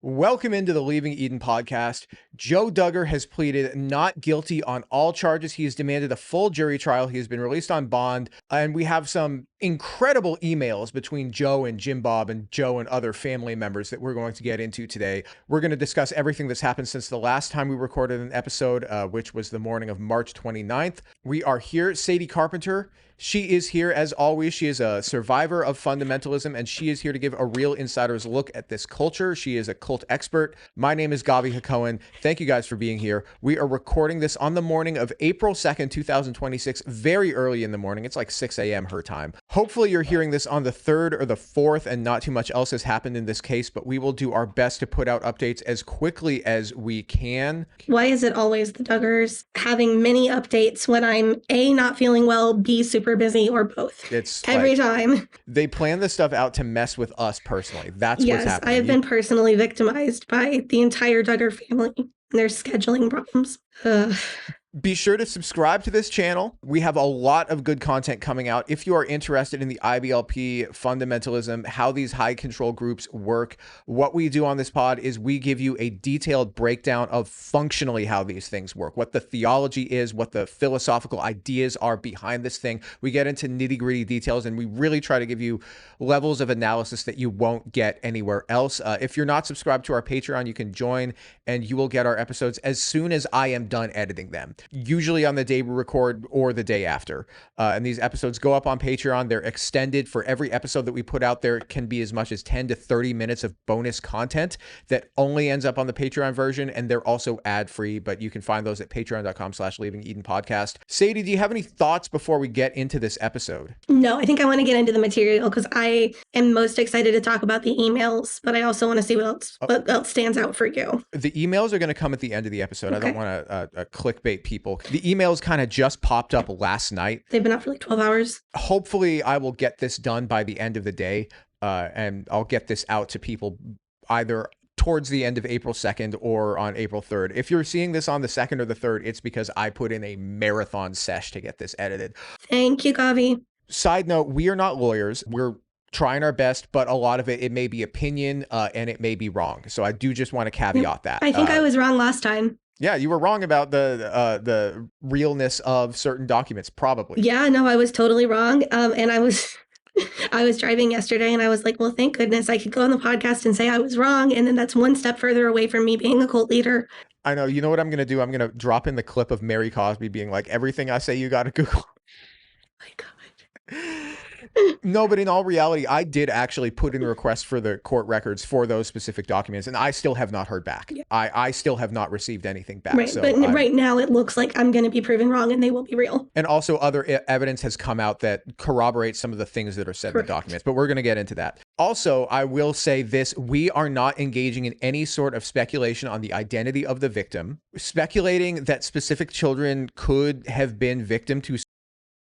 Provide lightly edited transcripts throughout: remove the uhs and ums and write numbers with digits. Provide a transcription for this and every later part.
Welcome into the Leaving Eden podcast. Joe Duggar has pleaded not guilty on all charges. He has demanded a full jury trial. He has been released on bond. And we have some incredible emails between Joe and Jim Bob and Joe and other family members that we're going to get into today. We're going to discuss everything that's happened since the last time we recorded an episode, which was the morning of March 29th. We are here. Sadie Carpenter. She is here as always. She is a survivor of fundamentalism, and she is here to give a real insider's look at this culture. She is a cult expert. My name is Gavi Hakohen. Thank you guys for being here. We are recording this on the morning of April 2nd, 2026, very early in the morning. It's like 6 a.m. her time. Hopefully you're hearing this on the 3rd or the 4th and not too much else has happened in this case, but we will do our best to put out updates as quickly as we can. Why is it always the Duggars having many updates when I'm A, not feeling well, B, super busy, or both? It's every time. They plan this stuff out to mess with us personally. That's what's happening. Yes, I have been personally victimized by the entire Duggar family and their scheduling problems. Be sure to subscribe to this channel. We have a lot of good content coming out. If you are interested in the IBLP, fundamentalism, how these high control groups work, what we do on this pod is we give you a detailed breakdown of functionally how these things work, what the theology is, what the philosophical ideas are behind this thing. We get into nitty-gritty details, and we really try to give you levels of analysis that you won't get anywhere else. If you're not subscribed to our Patreon, you can join, and you will get our episodes as soon as I am done editing them. Usually on the day we record or the day after. And these episodes go up on Patreon. They're extended. For every episode that we put out there, it can be as much as 10 to 30 minutes of bonus content that only ends up on the Patreon version. And they're also ad-free, but you can find those at patreon.com/Leaving Eden podcast. Sadie, do you have any thoughts before we get into this episode? No, I think I want to get into the material because I am most excited to talk about the emails, but I also want to see what else stands out for you. The emails are going to come at the end of the episode. Okay. I don't want to clickbait people. The emails kind of just popped up last night. They've been up for like 12 hours. Hopefully I will get this done by the end of the day, and I'll get this out to people either towards the end of April 2nd or on April 3rd. If you're seeing this on the 2nd or the 3rd, it's because I put in a marathon sesh to get this edited. Thank you, Gavi. Side note, we are not lawyers. We're trying our best, but a lot of it may be opinion, and it may be wrong. So I do just want to caveat that. I think I was wrong last time. Yeah, you were wrong about the realness of certain documents, probably. Yeah, no, I was totally wrong. And I was driving yesterday and I was like, well, thank goodness I could go on the podcast and say I was wrong. And then that's one step further away from me being a cult leader. I know. You know what I'm going to do? I'm going to drop in the clip of Mary Cosby being like, everything I say, you got to Google. My God. No, but in all reality, I did actually put in a request for the court records for those specific documents, and I still have not heard back. Yeah. I still have not received anything back. Right, so but right now it looks like I'm going to be proven wrong and they will be real. And also other evidence has come out that corroborates some of the things that are said in the documents, but we're going to get into that. Also, I will say this, we are not engaging in any sort of speculation on the identity of the victim. Speculating that specific children could have been victim to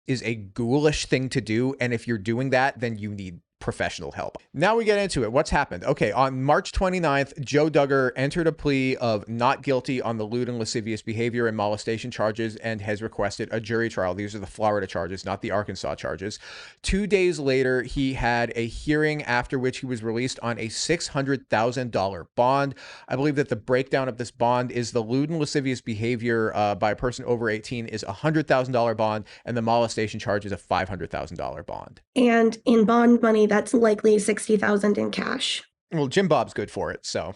is a ghoulish thing to do, and if you're doing that, then you need professional help. Now we get into it. What's happened? Okay, on March 29th, Joe Duggar entered a plea of not guilty on the lewd and lascivious behavior and molestation charges and has requested a jury trial. These are the Florida charges, not the Arkansas charges. 2 days later, he had a hearing after which he was released on a $600,000 bond. I believe that the breakdown of this bond is the lewd and lascivious behavior by a person over 18 is a $100,000 bond, and the molestation charge is a $500,000 bond. And in bond money, that's likely $60,000 in cash. Well, Jim Bob's good for it, so.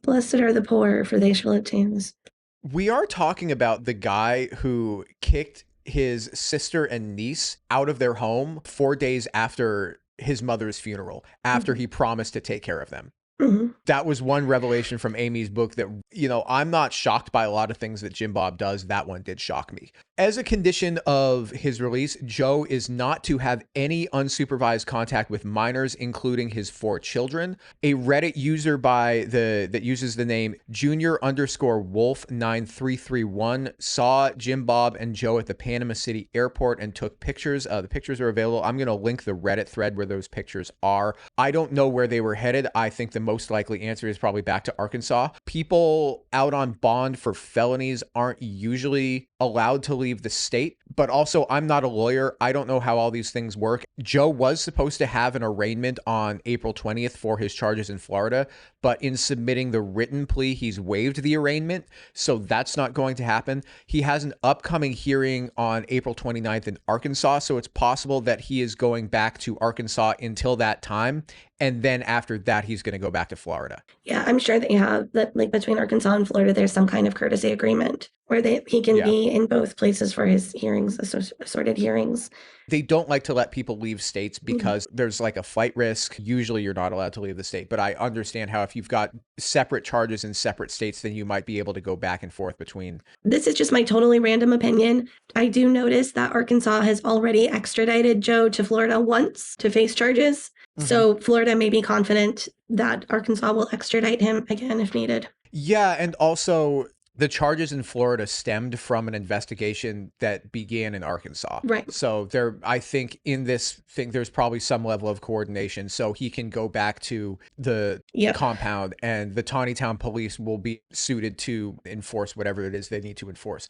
Blessed are the poor, for they shall obtain this. We are talking about the guy who kicked his sister and niece out of their home 4 days after his mother's funeral, after he promised to take care of them. Mm-hmm. That was one revelation from Amy's book that, you know, I'm not shocked by a lot of things that Jim Bob does. That one did shock me. As a condition of his release, Joe is not to have any unsupervised contact with minors, including his 4 children. A Reddit user that uses the name Junior_Wolf9331 saw Jim Bob and Joe at the Panama City airport and took pictures. The pictures are available. I'm going to link the Reddit thread where those pictures are. I don't know where they were headed. I think the most likely likely answer is probably back to Arkansas. People out on bond for felonies aren't usually allowed to leave the state, but also I'm not a lawyer. I don't know how all these things work. Joe was supposed to have an arraignment on April 20th for his charges in Florida, but in submitting the written plea, he's waived the arraignment, so that's not going to happen. He has an upcoming hearing on April 29th in Arkansas, so it's possible that he is going back to Arkansas until that time, and then after that, he's going to go back to Florida. Yeah, I'm sure they have that, like between Arkansas and Florida, there's some kind of courtesy agreement where he can be in both places for his hearings, assorted hearings. They don't like to let people leave states because there's like a flight risk. Usually you're not allowed to leave the state, but I understand how if you've got separate charges in separate states, then you might be able to go back and forth between. This is just my totally random opinion. I do notice that Arkansas has already extradited Joe to Florida once to face charges. So Florida may be confident that Arkansas will extradite him again if needed. Yeah, and also the charges in Florida stemmed from an investigation that began in Arkansas. Right. So I think in this thing, there's probably some level of coordination. So he can go back to the compound and the Taneytown police will be suited to enforce whatever it is they need to enforce.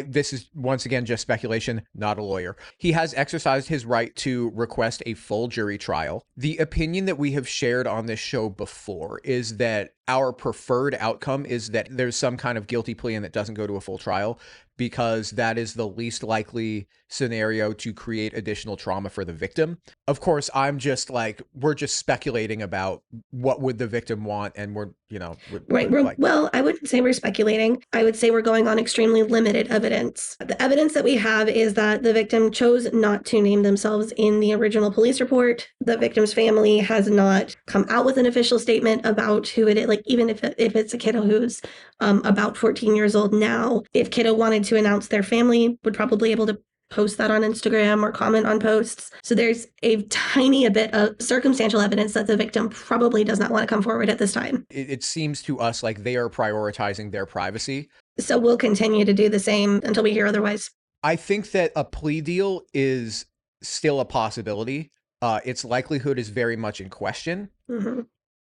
This is once again just speculation, not a lawyer. He has exercised his right to request a full jury trial. The opinion that we have shared on this show before is that our preferred outcome is that there's some kind of guilty plea and that doesn't go to a full trial, because that is the least likely scenario to create additional trauma for the victim. Of course, we're just speculating about what would the victim want, and well, I wouldn't say we're speculating. I would say we're going on extremely limited evidence. The evidence that we have is that the victim chose not to name themselves in the original police report. The victim's family has not come out with an official statement about who it is. Like, even if it's a kiddo who's about 14 years old now, if kiddo wanted to announce their family, would probably able to post that on Instagram or comment on posts. So there's a tiny bit of circumstantial evidence that the victim probably does not want to come forward at this time. It seems to us like they are prioritizing their privacy. So we'll continue to do the same until we hear otherwise. I think that a plea deal is still a possibility. Its likelihood is very much in question.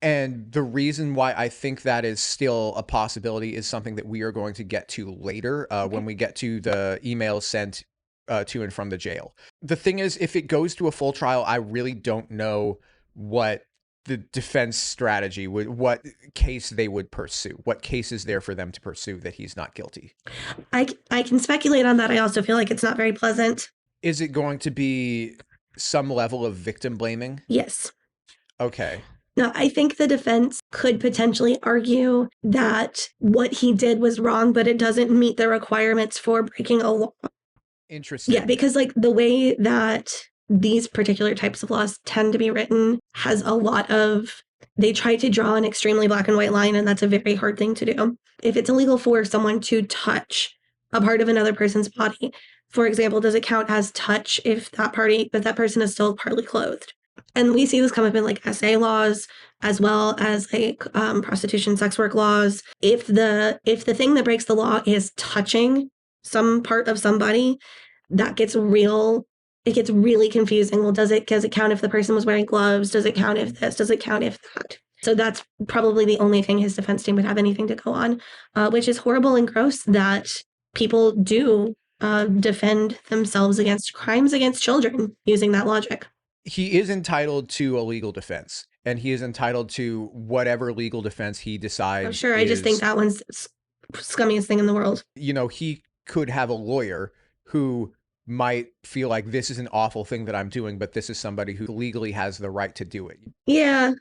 And the reason why I think that is still a possibility is something that we are going to get to later when we get to the emails sent to and from the jail. The thing is, if it goes to a full trial, I really don't know what the defense strategy would, what case they would pursue, what case is there for them to pursue that he's not guilty. I can speculate on that. I also feel like it's not very pleasant. Is it going to be some level of victim blaming? Yes. Okay. Now, I think the defense could potentially argue that what he did was wrong, but it doesn't meet the requirements for breaking a law. Interesting. Yeah, because like the way that these particular types of laws tend to be written has a lot of, they try to draw an extremely black and white line, and that's a very hard thing to do. If it's illegal for someone to touch a part of another person's body, for example, does it count as touch if that person is still partly clothed? And we see this come up in like SA laws as well as like prostitution, sex work laws. If the thing that breaks the law is touching some part of somebody, it gets really confusing. Well, does it count if the person was wearing gloves? Does it count if this? Does it count if that? So that's probably the only thing his defense team would have anything to go on, which is horrible and gross that people do defend themselves against crimes against children using that logic. He is entitled to a legal defense, and he is entitled to whatever legal defense he decides. I'm sure. I just think that one's scummiest thing in the world. You know, he could have a lawyer who might feel like this is an awful thing that I'm doing, but this is somebody who legally has the right to do it. Yeah.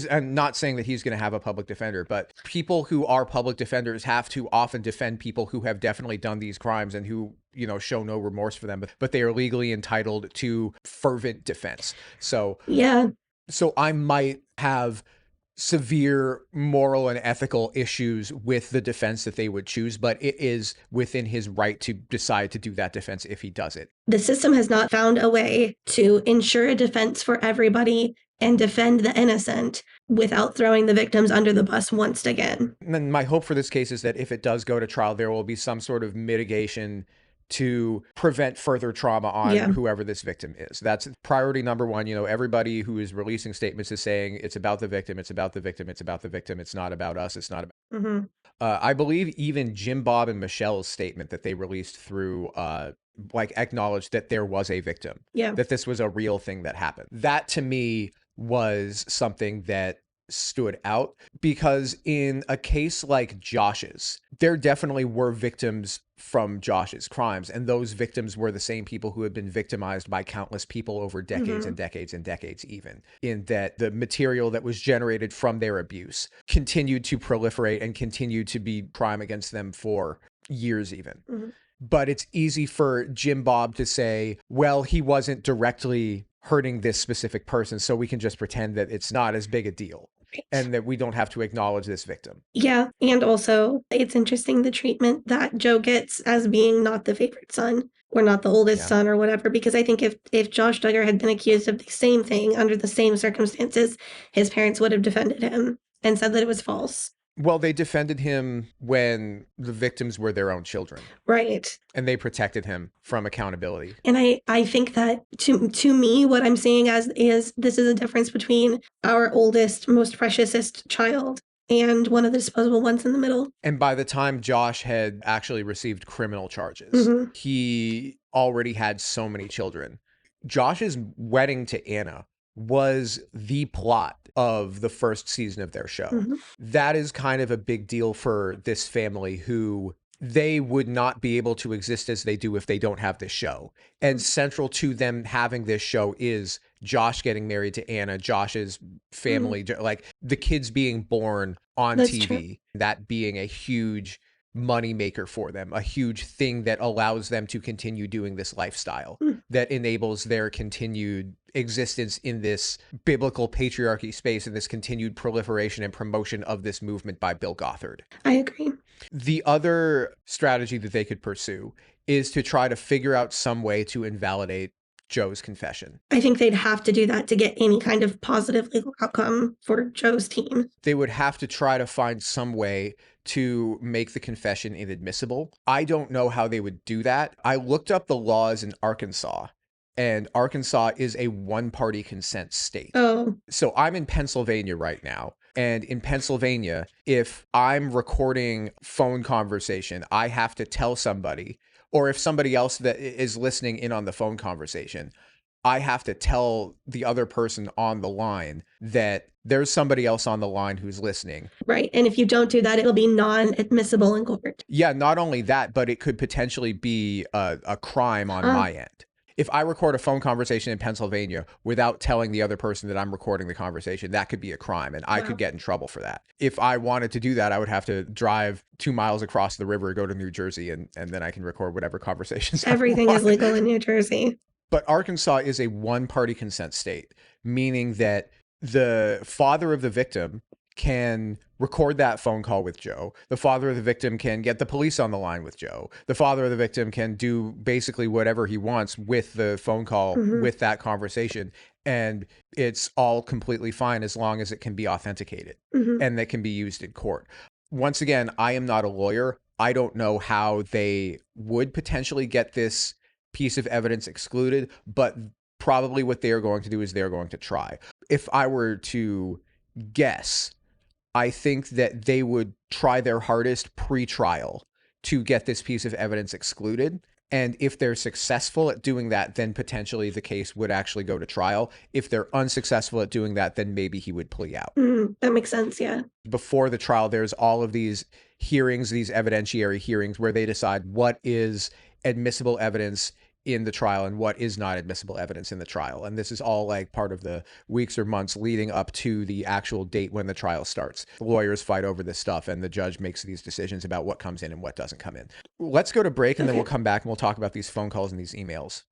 I'm not saying that he's going to have a public defender, but people who are public defenders have to often defend people who have definitely done these crimes and who, you know, show no remorse for them, but they are legally entitled to fervent defense. So, yeah. So I might have severe moral and ethical issues with the defense that they would choose, but it is within his right to decide to do that defense if he does it. The system has not found a way to ensure a defense for everybody and defend the innocent without throwing the victims under the bus once again. And my hope for this case is that if it does go to trial, there will be some sort of mitigation to prevent further trauma on Yeah. whoever this victim is. That's priority number one. You know, everybody who is releasing statements is saying it's about the victim, it's about the victim, it's about the victim, it's not about us, it's not about. Mm-hmm. I believe even Jim Bob and Michelle's statement that they released through like acknowledged that there was a victim, Yeah. that this was a real thing that happened. That to me was something that stood out, because in a case like Josh's, there definitely were victims from Josh's crimes, and those victims were the same people who had been victimized by countless people over decades and decades and decades, even in that the material that was generated from their abuse continued to proliferate and continued to be crime against them for years even. But it's easy for Jim Bob to say, well, he wasn't directly hurting this specific person, so we can just pretend that it's not as big a deal. Right. And that we don't have to acknowledge this victim. Yeah. And also, it's interesting the treatment that Joe gets as being not the favorite son or not the oldest son or whatever, because I think if Josh Duggar had been accused of the same thing under the same circumstances, his parents would have defended him and said that it was false. Well, they defended him when the victims were their own children. Right. And they protected him from accountability. And I think that to me, what I'm seeing as is this is a difference between our oldest, most preciousest child and one of the disposable ones in the middle. And by the time Josh had actually received criminal charges, he already had so many children. Josh's wedding to Anna was the plot of the first season of their show. That is kind of a big deal for this family, who they would not be able to exist as they do if they don't have this show. And central to them having this show is Josh getting married to Anna, Josh's family, like the kids being born on TV, true. That being a huge money maker for them, a huge thing that allows them to continue doing this lifestyle that enables their continued existence in this biblical patriarchy space and this continued proliferation and promotion of this movement by Bill Gothard. I agree. The other strategy that they could pursue is to try to figure out some way to invalidate Joe's confession. I think they'd have to do that to get any kind of positive legal outcome for Joe's team. They would have to try to find some way to make the confession inadmissible. I don't know how they would do that. I looked up the laws in Arkansas, and Arkansas is a one-party consent state. Oh. So I'm in Pennsylvania right now. And in Pennsylvania, if I'm recording phone conversation, I have to tell somebody, or if somebody else that is listening in on the phone conversation, I have to tell the other person on the line that there's somebody else on the line who's listening. Right. And if you don't do that, it'll be non-admissible in court. Yeah, not only that, but it could potentially be a crime on my end. If I record a phone conversation in Pennsylvania without telling the other person that I'm recording the conversation, that could be a crime, and I could get in trouble for that. If I wanted to do that, I would have to drive 2 miles across the river, go to New Jersey, and then I can record whatever conversations Everything is legal in New Jersey. But Arkansas is a one-party consent state, meaning that the father of the victim can record that phone call with Joe. The father of the victim can get the police on the line with Joe. The father of the victim can do basically whatever he wants with the phone call, with that conversation. And it's all completely fine as long as it can be authenticated and that can be used in court. Once again, I am not a lawyer. I don't know how they would potentially get this piece of evidence excluded, but probably what they are going to do is they're going to try. If I were to guess, I think that they would try their hardest pre-trial to get this piece of evidence excluded. And if they're successful at doing that, then potentially the case would actually go to trial. If they're unsuccessful at doing that, then maybe he would plea out. That makes sense, yeah. Before the trial, there's all of these hearings, these evidentiary hearings, where they decide what is admissible evidence in the trial and what is not admissible evidence in the trial. And this is all like part of the weeks or months leading up to the actual date when the trial starts. The lawyers fight over this stuff and the judge makes these decisions about what comes in and what doesn't come in. Let's go to break and then we'll come back and we'll talk about these phone calls and these emails.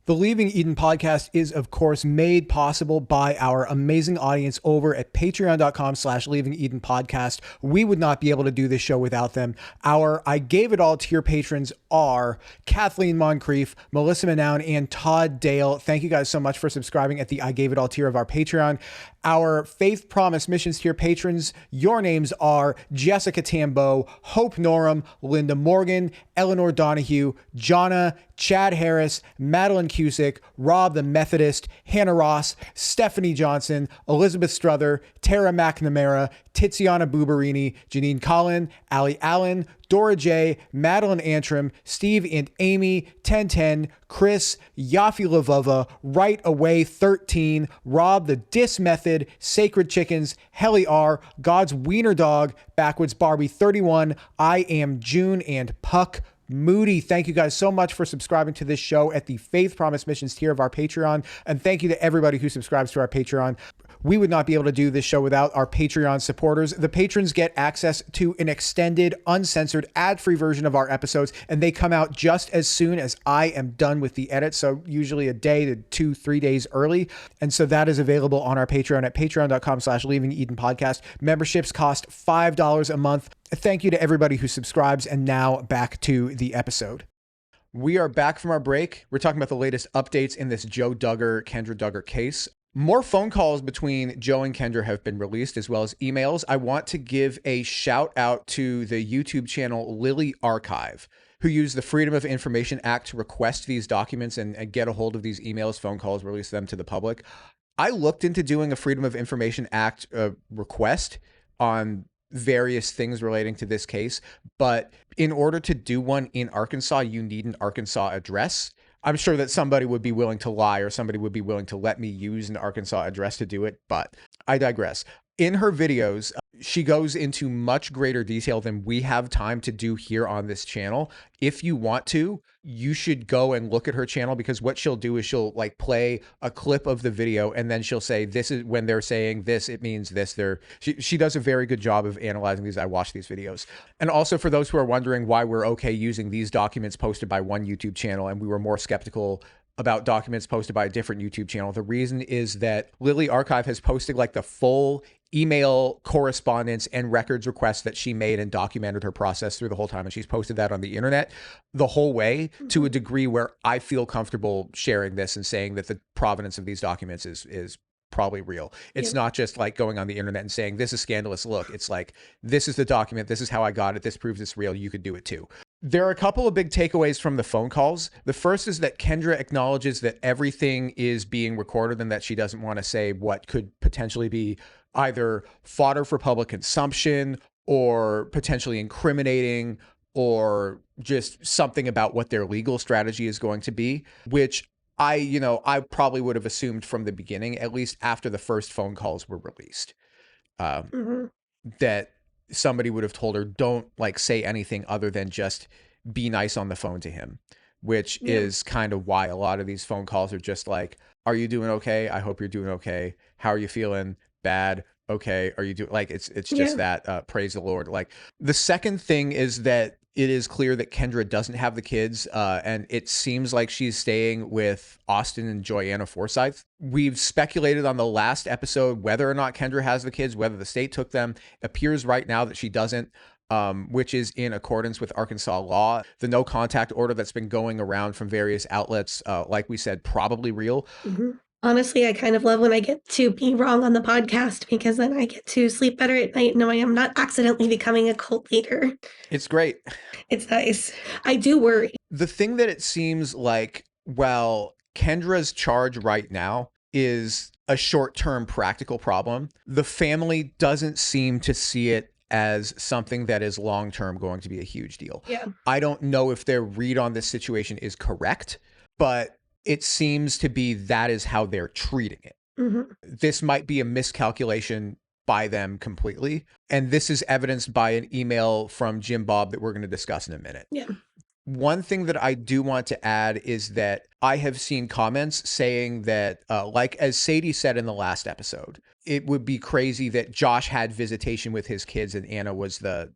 The Leaving Eden podcast is, of course, made possible by our amazing audience over at patreon.com/Leaving Eden podcast. We would not be able to do this show without them. Our I Gave It All tier patrons are Kathleen Moncrief, Melissa Manown, and Todd Dale. Thank you guys so much for subscribing at the I Gave It All tier of our Patreon. Our Faith Promise Missions tier patrons, your names are Jessica Tambo, Hope Norum, Linda Morgan, Eleanor Donahue, Jonna, Chad Harris, Madeline Cusick, Rob the Methodist, Hannah Ross, Stephanie Johnson, Elizabeth Struther, Tara McNamara, Tiziana Buberini, Janine Collin, Ali Allen, Dora J, Madeline Antrim, Steve and Amy, 1010, Chris, Yafi Lavova, Right Away 13, Rob the Dis Method, Sacred Chickens, Helly R, God's Wiener Dog, Backwoods Barbie 31, I Am June, and Puck Moody. Thank you guys so much for subscribing to this show at the Faith Promise Missions tier of our Patreon. And thank you to everybody who subscribes to our Patreon. We would not be able to do this show without our Patreon supporters. The patrons get access to an extended, uncensored, ad-free version of our episodes, and they come out just as soon as I am done with the edit. So usually a day to 2-3 days early. And so that is available on our Patreon at patreon.com/Leaving Eden podcast. Memberships cost $5 a month. Thank you to everybody who subscribes. And now back to the episode. We are back from our break. We're talking about the latest updates in this Joe Duggar, Kendra Duggar case. More phone calls between Joe and Kendra have been released, as well as emails. I want to give a shout out to the YouTube channel Lilly Archive, who used the Freedom of Information Act to request these documents and get a hold of these emails, phone calls, release them to the public. I looked into doing a Freedom of Information Act request on various things relating to this case, but in order to do one in Arkansas, you need an Arkansas address. I'm sure that somebody would be willing to lie, or somebody would be willing to let me use an Arkansas address to do it, but I digress. In her videos, she goes into much greater detail than we have time to do here on this channel. If you want to, you should go and look at her channel, because what she'll do is she'll like play a clip of the video, and then she'll say, this is when they're saying this, it means this. She does a very good job of analyzing these. I watch these videos. And also, for those who are wondering why we're okay using these documents posted by one YouTube channel and we were more skeptical about documents posted by a different YouTube channel, the reason is that Lilly Archive has posted like the full email correspondence and records requests that she made and documented her process through the whole time. And she's posted that on the internet the whole way to a degree where I feel comfortable sharing this and saying that the provenance of these documents is probably real. It's not just like going on the internet and saying, this is scandalous. Look, it's like, this is the document. This is how I got it. This proves it's real. You could do it too. There are a couple of big takeaways from the phone calls. The first is that Kendra acknowledges that everything is being recorded and that she doesn't want to say what could potentially be either fodder for public consumption or potentially incriminating or just something about what their legal strategy is going to be, which I probably would have assumed from the beginning, at least after the first phone calls were released, that somebody would have told her, don't like say anything other than just be nice on the phone to him, which is kind of why a lot of these phone calls are just like, are you doing okay? I hope you're doing okay. How are you feeling? Bad. Okay. Are you doing like, it's just that, praise the Lord. Like, the second thing is that it is clear that Kendra doesn't have the kids, and it seems like she's staying with Austin and Joyanna Forsyth. We've speculated on the last episode whether or not Kendra has the kids, whether the state took them. It appears right now that she doesn't, which is in accordance with Arkansas law. The no contact order that's been going around from various outlets, like we said, probably real. Honestly, I kind of love when I get to be wrong on the podcast, because then I get to sleep better at night knowing I'm not accidentally becoming a cult leader. It's great. It's nice. I do worry. The thing that it seems like, well, Kendra's charge right now is a short-term practical problem. The family doesn't seem to see it as something that is long-term going to be a huge deal. Yeah. I don't know if their read on this situation is correct, but it seems to be that is how they're treating it. This might be a miscalculation by them completely. And this is evidenced by an email from Jim Bob that we're going to discuss in a minute. Yeah. One thing that I do want to add is that I have seen comments saying that, like as Sadie said in the last episode, it would be crazy that Josh had visitation with his kids and Anna was the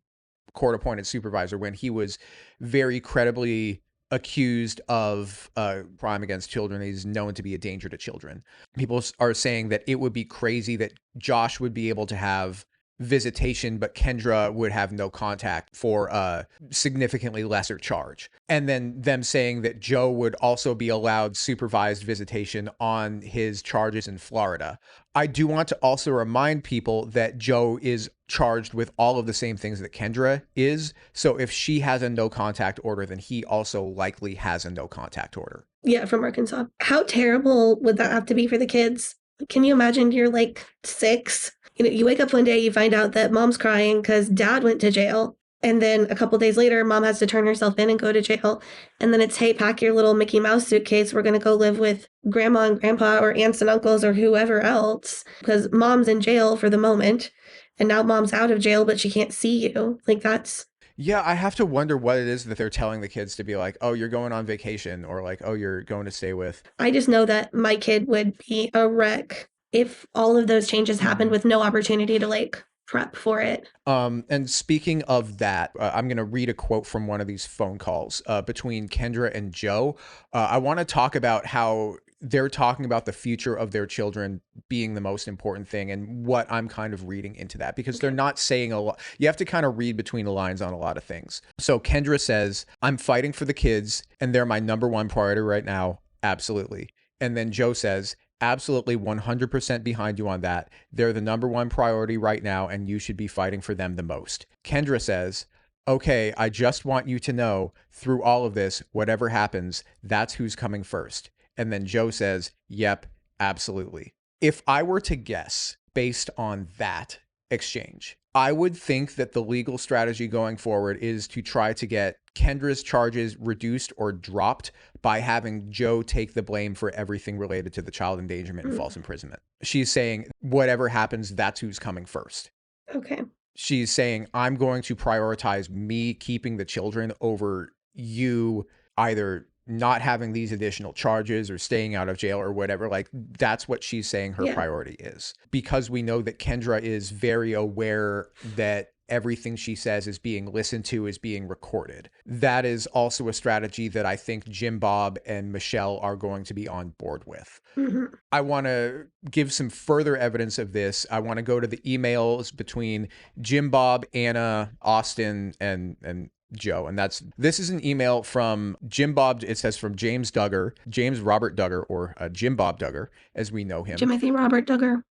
court-appointed supervisor, when he was very credibly accused of crime against children. He's known to be a danger to children. People are saying that it would be crazy that Josh would be able to have visitation, but Kendra would have no contact for a significantly lesser charge. And then them saying that Joe would also be allowed supervised visitation on his charges in Florida. I do want to also remind people that Joe is charged with all of the same things that Kendra is. So if she has a no contact order, then he also likely has a no contact order. Yeah, from Arkansas. How terrible would that have to be for the kids? Can you imagine you're like 6? You wake up one day, you find out that mom's crying because dad went to jail. And then a couple days later, mom has to turn herself in and go to jail. And then it's, hey, pack your little Mickey Mouse suitcase. We're going to go live with grandma and grandpa or aunts and uncles or whoever else because mom's in jail for the moment. And now mom's out of jail, but she can't see you. Like that's... Yeah, I have to wonder what it is that they're telling the kids to be like, oh, you're going on vacation, or like, oh, you're going to stay with. I just know that my kid would be a wreck if all of those changes happened with no opportunity to like prep for it. And speaking of that, I'm going to read a quote from one of these phone calls between Kendra and Joe. I want to talk about how they're talking about the future of their children being the most important thing and what I'm kind of reading into that, because they're not saying a lot. You have to kind of read between the lines on a lot of things. So Kendra says, I'm fighting for the kids and they're my number one priority right now. Absolutely. And then Joe says, absolutely 100% behind you on that. They're the number one priority right now, and you should be fighting for them the most. Kendra says, okay, I just want you to know through all of this, whatever happens, that's who's coming first. And then Joe says, yep, absolutely. If I were to guess based on that exchange, I would think that the legal strategy going forward is to try to get Kendra's charges reduced or dropped by having Joe take the blame for everything related to the child endangerment and false imprisonment. She's saying whatever happens, that's who's coming first. Okay. She's saying, I'm going to prioritize me keeping the children over you either not having these additional charges or staying out of jail or whatever. Like that's what she's saying her priority is, because we know that Kendra is very aware that everything she says is being listened to, is being recorded. That is also a strategy that I think Jim Bob and Michelle are going to be on board with. Mm-hmm. I want to give some further evidence of this. I want to go to the emails between Jim Bob, Anna, Austin, and Joe. And this is an email from Jim Bob. It says from James Duggar, James Robert Duggar, or Jim Bob Duggar, as we know him. Timothy Robert Duggar.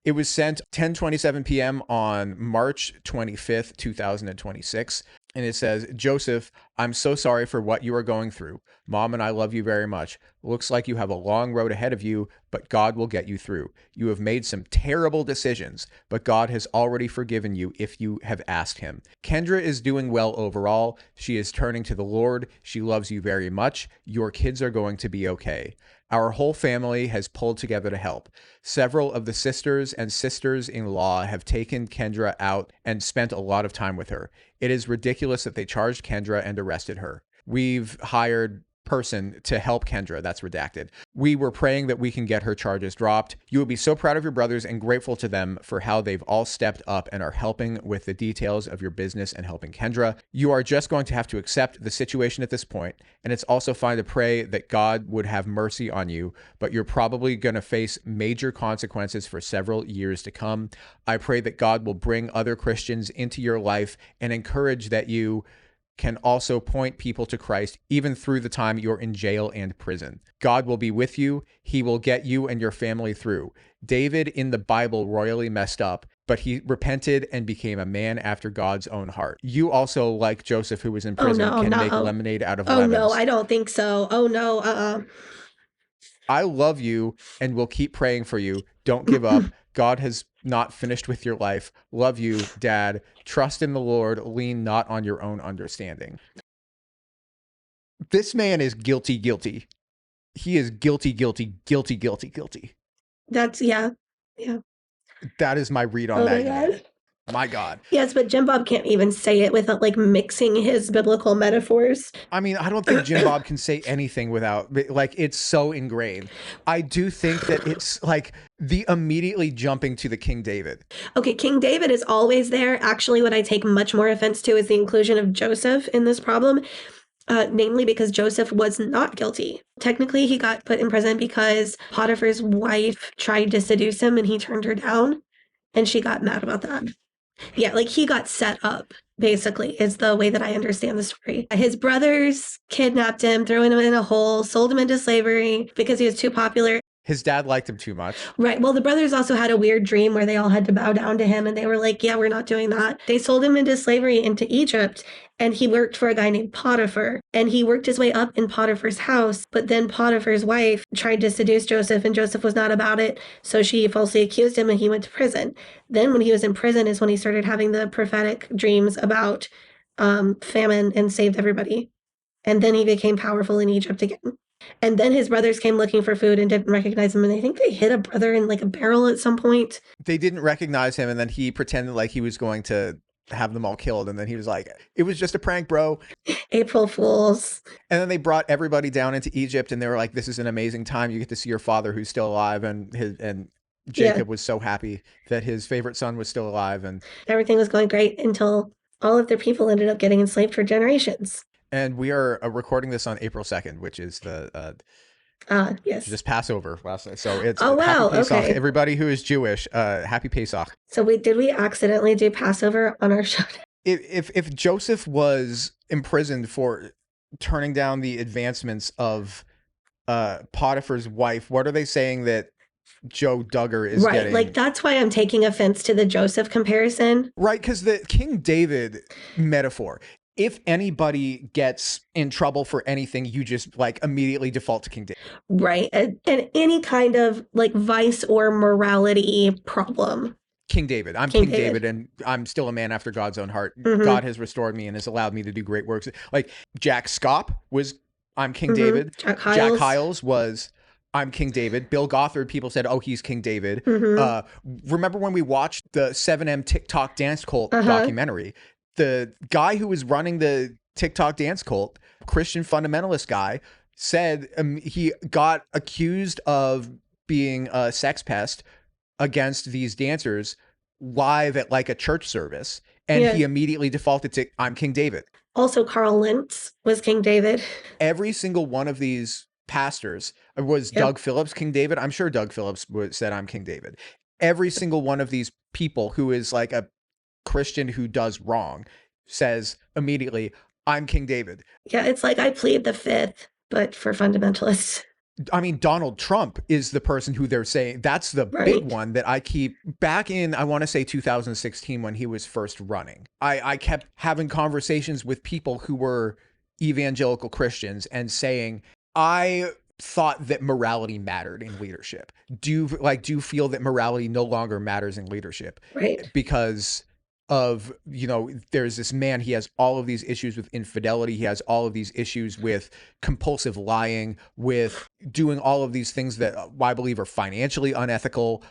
It was sent 10:27 p.m. on March 25th, 2026. And it says, Joseph, I'm so sorry for what you are going through. Mom and I love you very much. Looks like you have a long road ahead of you, but God will get you through. You have made some terrible decisions, but God has already forgiven you if you have asked him. Kendra is doing well overall. She is turning to the Lord. She loves you very much. Your kids are going to be okay. Our whole family has pulled together to help. Several of the sisters and sisters-in-law have taken Kendra out and spent a lot of time with her. It is ridiculous that they charged Kendra and arrested her. We've hired person to help Kendra. That's redacted. We were praying that we can get her charges dropped. You will be so proud of your brothers and grateful to them for how they've all stepped up and are helping with the details of your business and helping Kendra. You are just going to have to accept the situation at this point, and it's also fine to pray that God would have mercy on you, but you're probably going to face major consequences for several years to come. I pray that God will bring other Christians into your life and encourage that you can also point people to Christ even through the time you're in jail and prison. God will be with you. He will get you and your family through. David in the Bible royally messed up, but he repented and became a man after God's own heart. You also, like Joseph, who was in prison, can make lemonade out of lemons. Oh no, I don't think so. Oh no, I love you and will keep praying for you. Don't give up. God has not finished with your life. Love you, Dad. Trust in the Lord. Lean not on your own understanding. This man is guilty. He is guilty. That's, yeah. That is my read on that. God. My God. Yes, but Jim Bob can't even say it without like mixing his biblical metaphors. I mean, I don't think Jim Bob can say anything without, like, it's so ingrained. I do think that it's like the immediately jumping to the King David. Okay, King David is always there. Actually, what I take much more offense to is the inclusion of Joseph in this problem. namely because Joseph was not guilty. Technically, he got put in prison because Potiphar's wife tried to seduce him and he turned her down, and she got mad about that. Yeah, like he got set up, basically, is the way that I understand the story. His brothers kidnapped him, threw him in a hole, sold him into slavery because he was too popular. His dad liked him too much. Right. Well, the brothers also had a weird dream where they all had to bow down to him and they were like, yeah, we're not doing that. They sold him into slavery into Egypt and he worked for a guy named Potiphar and he worked his way up in Potiphar's house. But then Potiphar's wife tried to seduce Joseph and Joseph was not about it. So she falsely accused him and he went to prison. Then when he was in prison is when he started having the prophetic dreams about famine and saved everybody. And then he became powerful in Egypt again. And then his brothers came looking for food and didn't recognize him. And I think they hit a brother in like a barrel at some point. They didn't recognize him. And then he pretended like he was going to have them all killed. And then he was like, it was just a prank, bro. April Fools. And then they brought everybody down into Egypt and they were like, this is an amazing time. You get to see your father who's still alive. And Jacob was so happy that his favorite son was still alive. And everything was going great until all of their people ended up getting enslaved for generations. And we are recording this on April 2nd, which is the yes, just Passover last night. So it's wow, Happy Pesach. okay. Everybody who is Jewish, Happy Pesach. So did we accidentally do Passover on our show? If Joseph was imprisoned for turning down the advancements of Potiphar's wife, what are they saying that Joe Duggar is getting? Like that's why I'm taking offense to the Joseph comparison. Right, because the King David metaphor. If anybody gets in trouble for anything, you just like immediately default to King David. Right. And any kind of like vice or morality problem. King David. I'm King David and I'm still a man after God's own heart. Mm-hmm. God has restored me and has allowed me to do great works. Like Jack Scopp was, I'm King David. Jack Hyles was, I'm King David. Bill Gothard, people said, oh, he's King David. Remember when we watched the 7M TikTok dance cult documentary? The guy who was running the TikTok dance cult, Christian fundamentalist guy, said he got accused of being a sex pest against these dancers live at like a church service. And he immediately defaulted to, I'm King David. Also, Carl Lentz was King David. Every single one of these pastors was Doug Phillips King David. I'm sure Doug Phillips said, I'm King David. Every single one of these people who is like a Christian who does wrong says immediately, I'm King David. Yeah, it's like I plead the fifth, but for fundamentalists. I mean, Donald Trump is the person who they're saying, that's the big one that I keep back in, I want to say 2016 when he was first running. I kept having conversations with people who were evangelical Christians and saying, I thought that morality mattered in leadership. Do you feel that morality no longer matters in leadership? Right. Because of, there's this man, he has all of these issues with infidelity. He has all of these issues with compulsive lying, with doing all of these things that I believe are financially unethical,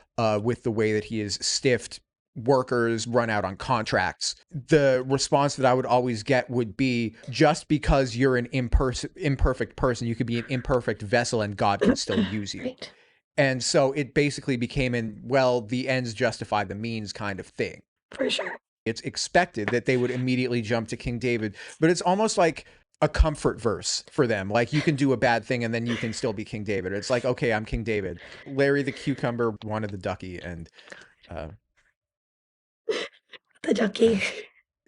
with the way that he is stiffed workers, run out on contracts. The response that I would always get would be, just because you're an imperfect person, you could be an imperfect vessel and God can still use you. Right. And so it basically became the ends justify the means kind of thing. For sure. It's expected that they would immediately jump to King David, but it's almost like a comfort verse for them. Like, you can do a bad thing and then you can still be King David. It's like, okay, I'm King David. Larry the cucumber wanted the ducky, and the ducky.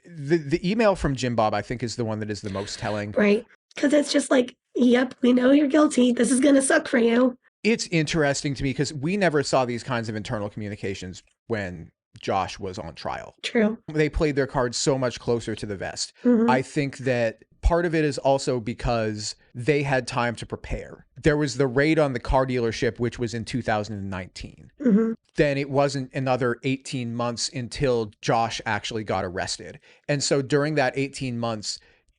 The email from Jim Bob, I think, is the one that is the most telling. Right. Because it's just like, yep, we know you're guilty. This is going to suck for you. It's interesting to me because we never saw these kinds of internal communications when Josh was on trial. True. They played their cards so much closer to the vest. I think that part of it is also because they had time to prepare. There was the raid on the car dealership, which was in 2019. Then it wasn't another 18 months until Josh actually got arrested. And so during that 18 months,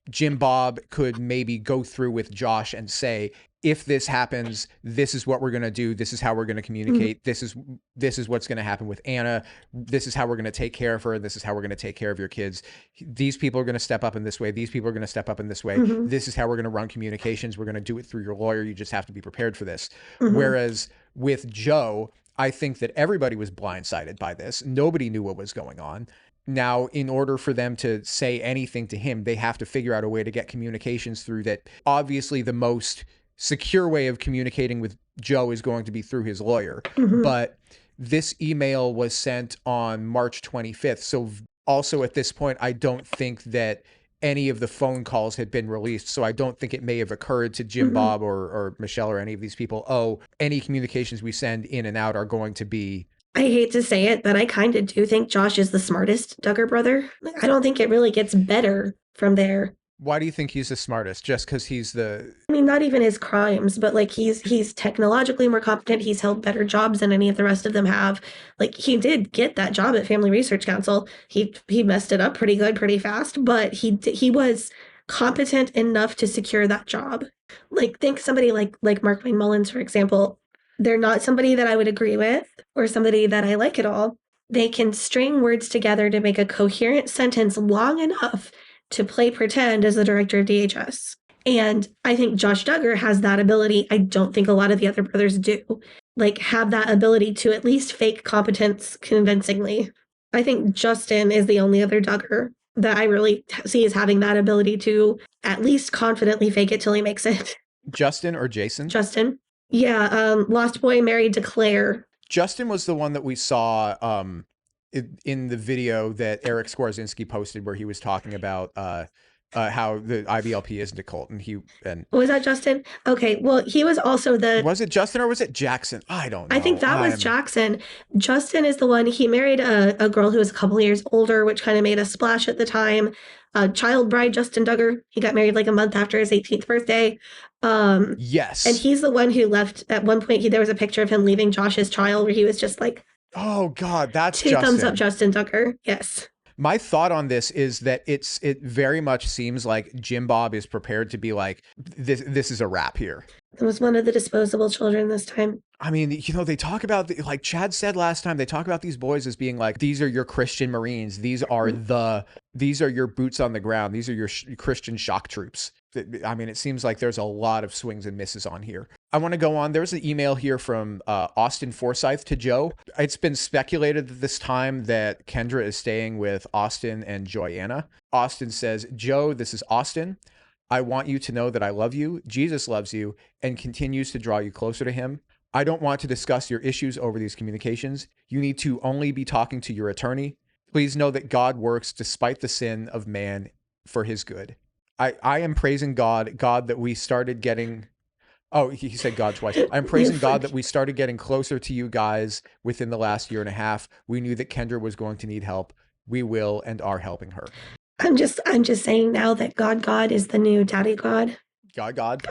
Jim Bob could maybe go through with Josh and say, if this happens, this is what we're going to do. This is how we're going to communicate. This is what's going to happen with Anna. This is how we're going to take care of her. This is how we're going to take care of your kids. These people are going to step up in this way. These people are going to step up in this way. This is how we're going to run communications. We're going to do it through your lawyer. You just have to be prepared for this. Whereas with Joe, I think that everybody was blindsided by this. Nobody knew what was going on. Now, in order for them to say anything to him, they have to figure out a way to get communications through that. Obviously, the most secure way of communicating with Joe is going to be through his lawyer. But this email was sent on March 25th. So also at this point, I don't think that any of the phone calls had been released. So I don't think it may have occurred to Jim Bob or Michelle or any of these people, oh, any communications we send in and out are going to be. I hate to say it, but I kind of do think Josh is the smartest Duggar brother. I don't think it really gets better from there. Why do you think he's the smartest? Just because he's the... I mean, not even his crimes, but like he's technologically more competent. He's held better jobs than any of the rest of them have. Like he did get that job at Family Research Council. He messed it up pretty good, pretty fast, but he was competent enough to secure that job. Like think somebody like Mark Wayne Mullins, for example. They're not somebody that I would agree with or somebody that I like at all. They can string words together to make a coherent sentence long enough to play pretend as the director of DHS. And I think Josh Duggar has that ability. I don't think a lot of the other brothers do. Like, have that ability to at least fake competence convincingly. I think Justin is the only other Duggar that I really see as having that ability to at least confidently fake it till he makes it. Justin or Jason? Justin. Yeah, Lost Boy married to Claire. Justin was the one that we saw in the video that Eric Skwarczynski posted where he was talking about how the IBLP isn't a cult. And was that Justin? Okay, well, he was also the... Was it Justin or was it Jackson? I don't know. I think that was Jackson. Justin is the one, he married a girl who was a couple of years older, which kind of made a splash at the time. Child bride Justin Duggar. He got married like a month after his 18th birthday. Yes. And he's the one who left at one point. There was a picture of him leaving Josh's trial where he was just like, oh God, that's two Justin. thumbs up, Justin Duggar. Yes. My thought on this is that it very much seems like Jim Bob is prepared to be like, this is a wrap here. It was one of the disposable children this time. I mean, they talk about, like Chad said last time, they talk about these boys as being like, these are your Christian Marines. These are your boots on the ground. These are your Christian shock troops. I mean, it seems like there's a lot of swings and misses on here. I want to go on. There's an email here from Austin Forsyth to Joe. It's been speculated at this time that Kendra is staying with Austin and Joyanna. Austin says, Joe, this is Austin. I want you to know that I love you. Jesus loves you and continues to draw you closer to him. I don't want to discuss your issues over these communications. You need to only be talking to your attorney. Please know that God works despite the sin of man for his good. I am praising God that we started getting... Oh, he said God twice. I'm praising God that we started getting closer to you guys within the last year and a half. We knew that Kendra was going to need help. We will and are helping her. I'm just saying now that God is the new daddy God. God.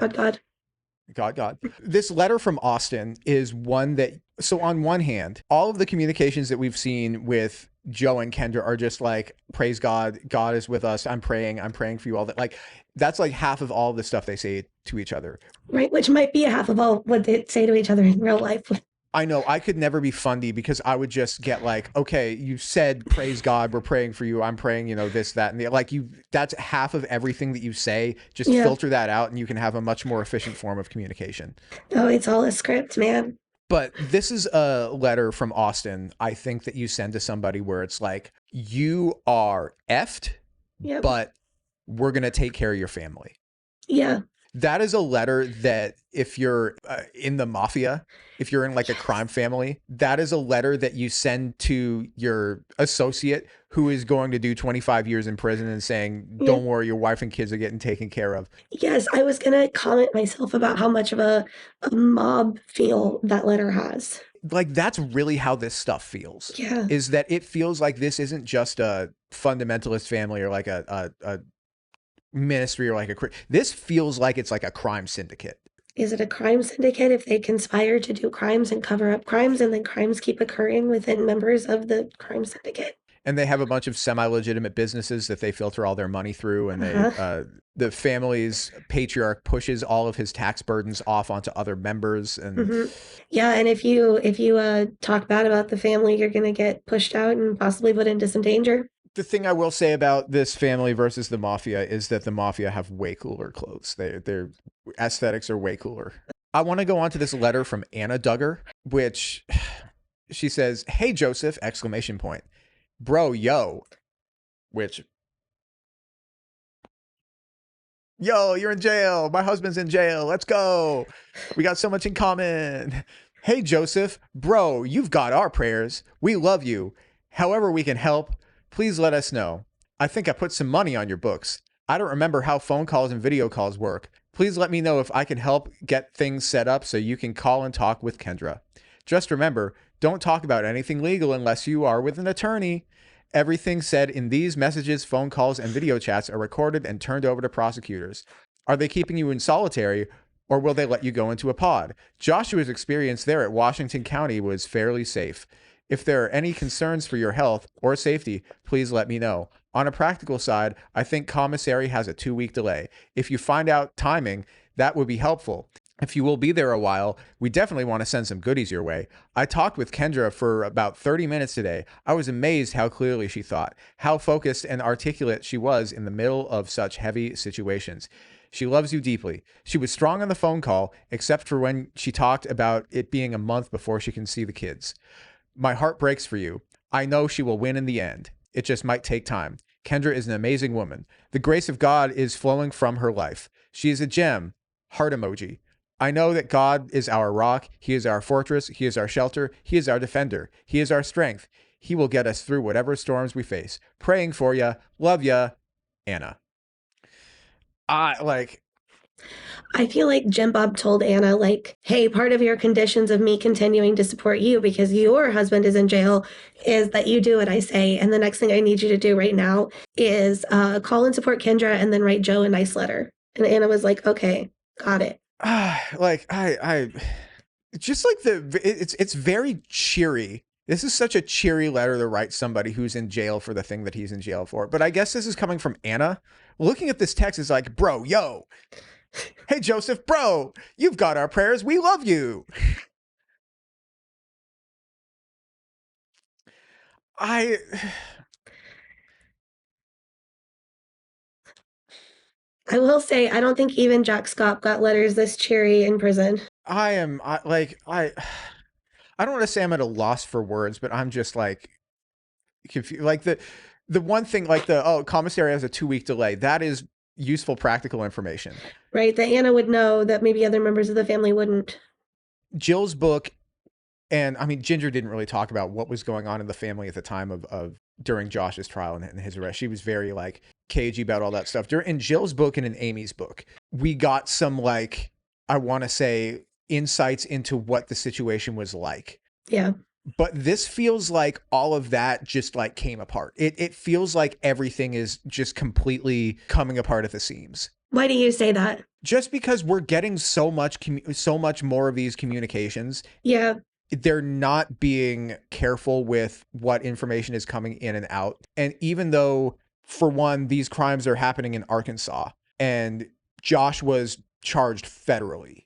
This letter from Austin is one that, so on one hand, all of the communications that we've seen with Joe and Kendra are just like, praise God, God is with us. I'm praying for you all. That, like, that's like half of all of the stuff they say to each other. Right, which might be half of all what they say to each other in real life. I know I could never be fundy because I would just get like, okay, you said, praise God, we're praying for you. I'm praying, this, that, and the, like that's half of everything that you say. Just filter that out and you can have a much more efficient form of communication. Oh, it's all a script, man. But this is a letter from Austin, I think, that you send to somebody where it's like, you are effed, but we're going to take care of your family. Yeah. That is a letter that if you're in the mafia, if you're in like a crime family, that is a letter that you send to your associate who is going to do 25 years in prison and saying, don't worry, your wife and kids are getting taken care of. Yes, I was going to comment myself about how much of a mob feel that letter has. Like, that's really how this stuff feels. Yeah. Is that it feels like this isn't just a fundamentalist family or like a ministry or like this feels like it's like a crime syndicate. Is it a crime syndicate if they conspire to do crimes and cover up crimes and then crimes keep occurring within members of the crime syndicate? And they have a bunch of semi-legitimate businesses that they filter all their money through, and the family's patriarch pushes all of his tax burdens off onto other members. And yeah, and if you talk bad about the family, you're going to get pushed out and possibly put into some danger. The thing I will say about this family versus the mafia is that the mafia have way cooler clothes. Their aesthetics are way cooler. I want to go on to this letter from Anna Duggar, which she says, "Hey, Joseph, exclamation point. Bro, yo, which, yo, you're in jail. My husband's in jail. Let's go. We got so much in common. Hey, Joseph, bro, you've got our prayers. We love you. However we can help, please let us know. I think I put some money on your books. I don't remember how phone calls and video calls work. Please let me know if I can help get things set up so you can call and talk with Kendra. Just remember, don't talk about anything legal unless you are with an attorney. Everything said in these messages, phone calls, and video chats are recorded and turned over to prosecutors. Are they keeping you in solitary, or will they let you go into a pod? Joshua's experience there at Washington County was fairly safe. If there are any concerns for your health or safety, please let me know. On a practical side, I think commissary has a 2-week delay. If you find out timing, that would be helpful. If you will be there a while, we definitely want to send some goodies your way. I talked with Kendra for about 30 minutes today. I was amazed how clearly she thought, how focused and articulate she was in the middle of such heavy situations. She loves you deeply. She was strong on the phone call, except for when she talked about it being a month before she can see the kids. My heart breaks for you. I know she will win in the end. It just might take time. Kendra is an amazing woman. The grace of God is flowing from her life. She is a gem. Heart emoji. I know that God is our rock. He is our fortress. He is our shelter. He is our defender. He is our strength. He will get us through whatever storms we face. Praying for ya. Love ya. Anna. I feel like Jim Bob told Anna, like, hey, part of your conditions of me continuing to support you because your husband is in jail is that you do what I say. And the next thing I need you to do right now is call and support Kendra and then write Joe a nice letter. And Anna was like, okay, got it. Just like it's very cheery. This is such a cheery letter to write somebody who's in jail for the thing that he's in jail for. But I guess this is coming from Anna. Looking at this text is like, bro, yo. Hey, Joseph, bro, you've got our prayers. We love you. I will say, I don't think even Jack Scott got letters this cheery in prison. I don't want to say I'm at a loss for words, but I'm just like confused. Like the one thing, like commissary has a 2-week delay. That is useful, practical information. Right, that Anna would know that maybe other members of the family wouldn't. Jill's book, and I mean, Ginger didn't really talk about what was going on in the family at the time of during Josh's trial and his arrest. She was very like cagey about all that stuff. In Jill's book and in Amy's book, we got some like, I want to say, insights into what the situation was like. Yeah. But this feels like all of that just like came apart. It feels like everything is just completely coming apart at the seams. Why do you say that? Just because we're getting so much more of these communications. Yeah. They're not being careful with what information is coming in and out. And even though, for one, these crimes are happening in Arkansas and Josh was charged federally,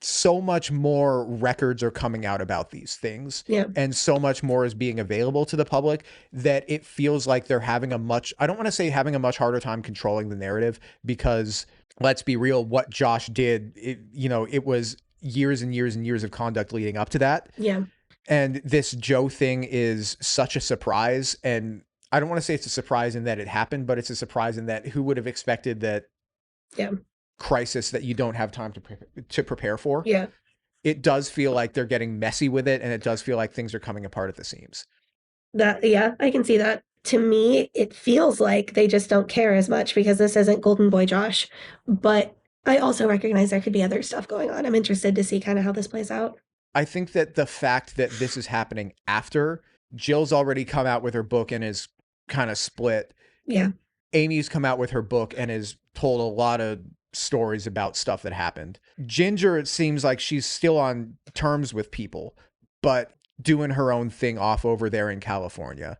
so much more records are coming out about these things. Yeah. And so much more is being available to the public that it feels like they're having I don't want to say having a much harder time controlling the narrative, because let's be real, what Josh did, it was years and years and years of conduct leading up to that. Yeah. And this Joe thing is such a surprise. And I don't want to say it's a surprise in that it happened, but it's a surprise in that who would have expected that crisis that you don't have time to prepare for. Yeah. It does feel like they're getting messy with it, and it does feel like things are coming apart at the seams. Yeah, I can see that. To me, it feels like they just don't care as much because this isn't Golden Boy Josh. But I also recognize there could be other stuff going on. I'm interested to see kind of how this plays out. I think that the fact that this is happening after Jill's already come out with her book and is kind of split. Yeah. Amy's come out with her book and has told a lot of stories about stuff that happened. Ginger, it seems like she's still on terms with people, but doing her own thing off over there in California.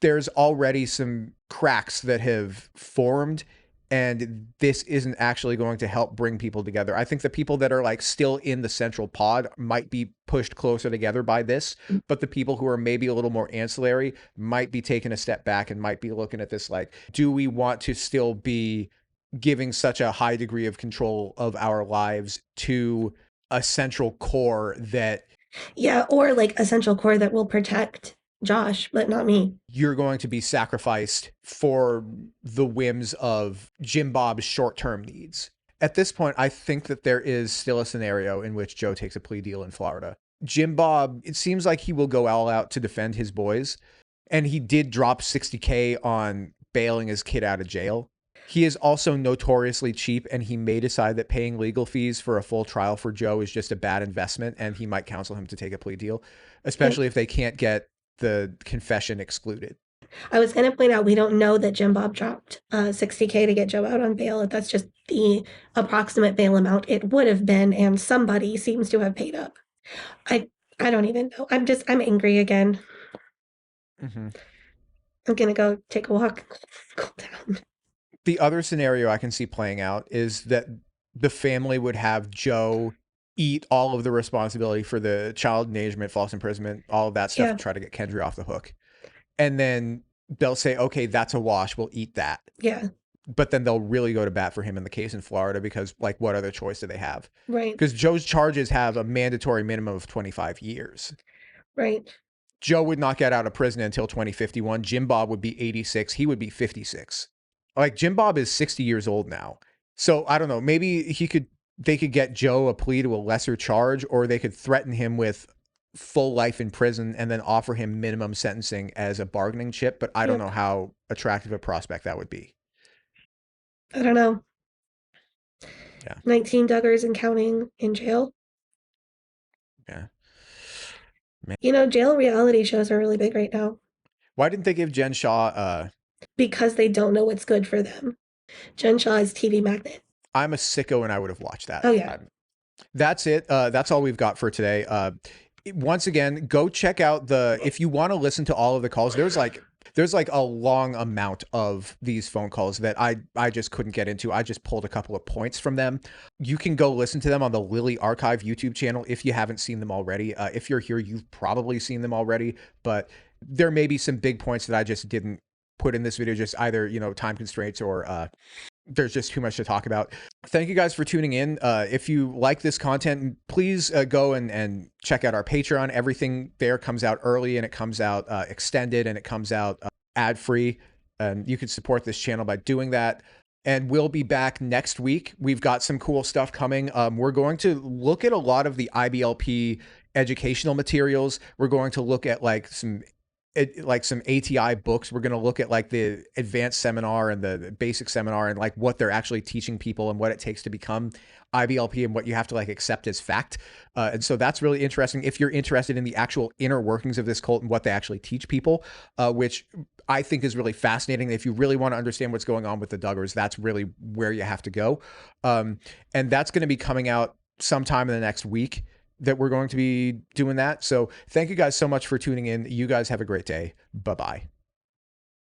There's already some cracks that have formed, and this isn't actually going to help bring people together. I think the people that are like still in the central pod might be pushed closer together by this, but the people who are maybe a little more ancillary might be taking a step back and might be looking at this like, do we want to still be giving such a high degree of control of our lives to a central core that... Yeah, or like a central core that will protect Josh, but not me. You're going to be sacrificed for the whims of Jim Bob's short-term needs. At this point, I think that there is still a scenario in which Joe takes a plea deal in Florida. Jim Bob, it seems like he will go all out to defend his boys, and he did drop $60K on bailing his kid out of jail. He is also notoriously cheap, and he may decide that paying legal fees for a full trial for Joe is just a bad investment, and he might counsel him to take a plea deal, especially if they can't get the confession excluded. I was going to point out we don't know that Jim Bob dropped $60K to get Joe out on bail. That's just the approximate bail amount it would have been, and somebody seems to have paid up. I don't even know. I'm angry again. Mm-hmm. I'm gonna go take a walk, cool down. The other scenario I can see playing out is that the family would have Joe eat all of the responsibility for the child endangerment, false imprisonment, all of that stuff, to try to get Kendra off the hook. And then they'll say, okay, that's a wash. We'll eat that. Yeah. But then they'll really go to bat for him in the case in Florida because, like, what other choice do they have? Right. Because Joe's charges have a mandatory minimum of 25 years. Right. Joe would not get out of prison until 2051. Jim Bob would be 86. He would be 56. Like, Jim Bob is 60 years old now. So I don't know. Maybe they could get Joe a plea to a lesser charge, or they could threaten him with full life in prison and then offer him minimum sentencing as a bargaining chip. But I don't know how attractive a prospect that would be. I don't know. Yeah. 19 Duggars and counting in jail. Yeah. Man. You know, jail reality shows are really big right now. Why didn't they give Jen Shaw because they don't know what's good for them. Jen Shaw is TV Magnet. I'm a sicko and I would have watched that. Oh, yeah. That's it. That's all we've got for today. Once again, go check out if you want to listen to all of the calls, there's like a long amount of these phone calls that I just couldn't get into. I just pulled a couple of points from them. You can go listen to them on the Lilly Archive YouTube channel if you haven't seen them already. If you're here, you've probably seen them already, but there may be some big points that I just didn't put in this video, just either, time constraints or there's just too much to talk about. Thank you guys for tuning in. If you like this content, please go and check out our Patreon. Everything there comes out early, and it comes out extended, and it comes out ad-free. And you can support this channel by doing that. And we'll be back next week. We've got some cool stuff coming. We're going to look at a lot of the IBLP educational materials. We're going to look at some ATI books. We're going to look at the advanced seminar and the basic seminar and what they're actually teaching people and what it takes to become IBLP and what you have to accept as fact. And so that's really interesting. If you're interested in the actual inner workings of this cult and what they actually teach people, which I think is really fascinating. If you really want to understand what's going on with the Duggars, that's really where you have to go. And that's going to be coming out sometime in the next week that we're going to be doing that. So thank you guys so much for tuning in. You guys have a great day. Bye-bye.